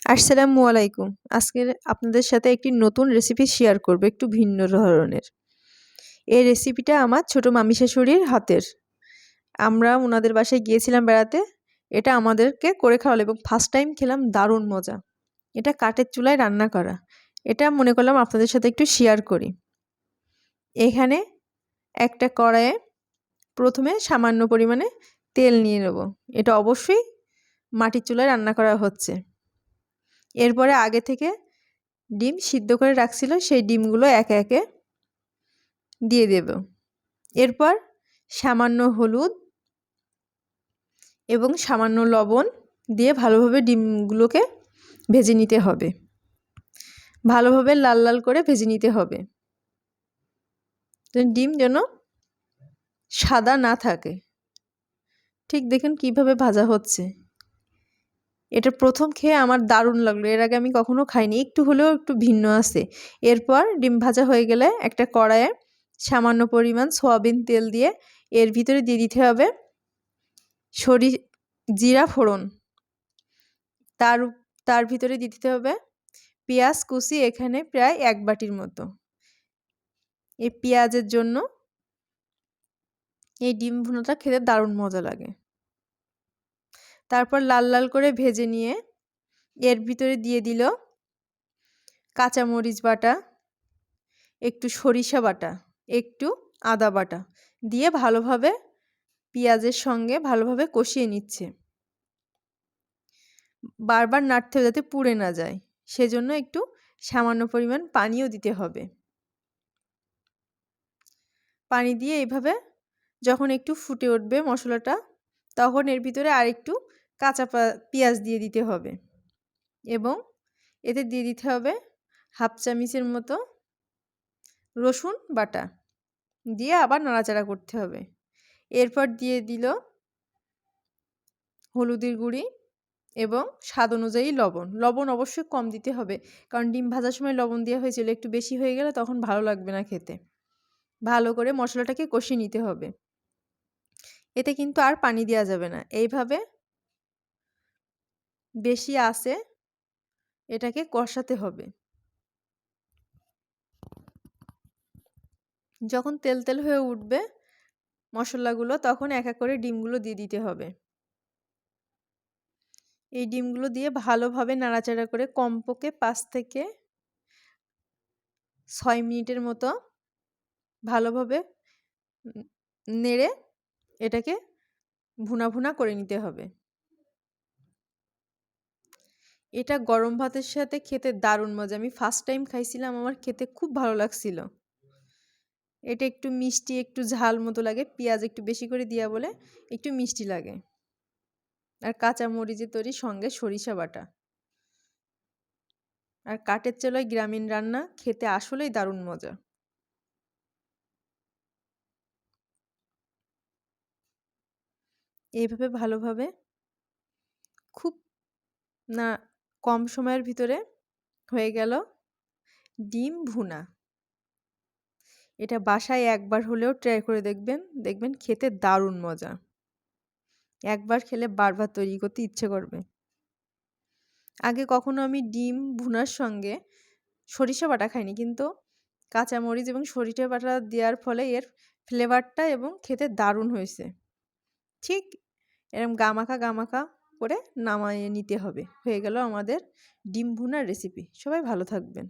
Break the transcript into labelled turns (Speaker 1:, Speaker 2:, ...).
Speaker 1: আসসালামু আলাইকুম। আজকে আপনাদের সাথে একটি নতুন রেসিপি শেয়ার করব, একটু ভিন্ন ধরনের। এই রেসিপিটা আমার ছোট মামি শাশুড়ির হাতের। আমরা ওনাদের বাসায় গিয়েছিলাম বেড়াতে। এটা আমাদেরকে করে খাওয়ালো এবং ফার্স্ট টাইম খেলাম, দারুণ মজা। এটা কাঠের চুলায় রান্না করা। এটা মনে করলাম আপনাদের সাথে একটু শেয়ার করি। এখানে একটা কড়াইয়ে প্রথমে সামান্য পরিমাণে তেল নিয়ে নেব। এটা অবশ্যই মাটির চুলায় রান্না করা হচ্ছে। এরপরে আগে থেকে ডিম সিদ্ধ করে রাখছিল, সেই ডিমগুলো একে একে দিয়ে দেব। এরপর সামান্য হলুদ এবং সামান্য লবণ দিয়ে ভালোভাবে ডিমগুলোকে ভেজে নিতে হবে। ভালোভাবে লাল লাল করে ভেজে নিতে হবে, ডিম যেন সাদা না থাকে। ঠিক দেখুন কিভাবে ভাজা হচ্ছে। এটা প্রথম খেয়ে আমার দারুণ লাগলো। এর আগে আমি কখনো খাইনি, একটু হলেও একটু ভিন্ন আছে। এরপর ডিম ভাজা হয়ে গেলে একটা কড়াইয়ে সামান্য পরিমাণ সয়াবিন তেল দিয়ে এর ভিতরে দিয়ে দিতে হবে জিরা ফোড়ন। তার ভিতরে দিতে হবে পেঁয়াজ কুচি, এখানে প্রায় 1 বাটির মতো। এই পেঁয়াজের জন্য এই ডিম ভুনাটা খেতে দারুণ মজা লাগে। তারপর লাল লাল করে ভেজে নিয়ে এর ভিতরে দিয়ে দিল কাঁচামরিচ বাটা, একটু সরিষা বাটা, একটু আদা বাটা দিয়ে ভালোভাবে পেঁয়াজের সঙ্গে ভালোভাবে কষিয়ে নিচ্ছে। বারবার নাড়তে হবে যাতে পুড়ে না যায়, সেজন্য একটু সামান্য পরিমাণ পানিও দিতে হবে। পানি দিয়ে এইভাবে যখন একটু ফুটে উঠবে মশলাটা, তখন এর ভিতরে আরেকটু কাঁচা পেঁয়াজ দিয়ে দিতে হবে এবং এতে দিয়ে দিতে হবে 1/2 চামচের মতো রসুন বাটা দিয়ে আবার নাড়াচাড়া করতে হবে। এরপর দিয়ে দিল হলুদের গুঁড়ি এবং স্বাদ অনুযায়ী লবণ। লবণ অবশ্যই কম দিতে হবে, কারণ ডিম ভাজার সময় লবণ দেওয়া হয়েছিল। একটু বেশি হয়ে গেলে তখন ভালো লাগবে না খেতে। ভালো করে মশলাটাকে কষিয়ে নিতে হবে। এতে কিন্তু আর পানি দেওয়া যাবে না। এইভাবে বেশি আঁচে এটাকে কষাতে হবে। যখন তেল তেল হয়ে উঠবে মশলাগুলো, তখন এক এক করে ডিমগুলো দিয়ে দিতে হবে। এই ডিমগুলো দিয়ে ভালোভাবে নাড়াচাড়া করে কমপক্ষে 5 থেকে 6 মিনিটের মতো ভালোভাবে নেড়ে এটাকে ভুনা ভুনা করে নিতে হবে। এটা গরম ভাতের সাথে খেতে দারুণ মজা। আমি ফার্স্ট টাইম খাইছিলাম, আমার খেতে খুব ভালো লাগছিল। এটা একটু মিষ্টি, একটু ঝাল মতো লাগে। পেঁয়াজ একটু বেশি করে দেওয়া বলে একটু মিষ্টি লাগে। আর কাঁচা মরিচের তৈরি, সঙ্গে সরিষা বাটা। আর কাঠের চুলায় গ্রামীণ রান্না খেতে আসলেই দারুণ মজা। এইভাবে ভালোভাবে খুব না কম সময়ের ভিতরে হয়ে গেল ডিম ভুনা। এটা বাসায় একবার হলেও ট্রাই করে দেখবেন, দেখবেন খেতে দারুণ মজা। একবার খেলে বারবার তৈরি করতে ইচ্ছে করবে। আগে কখনো আমি ডিম ভুনার সঙ্গে সরিষা বাটা খাইনি, কিন্তু কাঁচামরিচ এবং সরিষা বাটা দেওয়ার ফলে এর ফ্লেভারটা এবং খেতে দারুণ হয়েছে। ঠিক এরকম গামাখা গামাখা করে নামিয়ে নিতে হবে। হয়ে গেল আমাদের ডিম ভুনার রেসিপি। সবাই ভালো থাকবেন।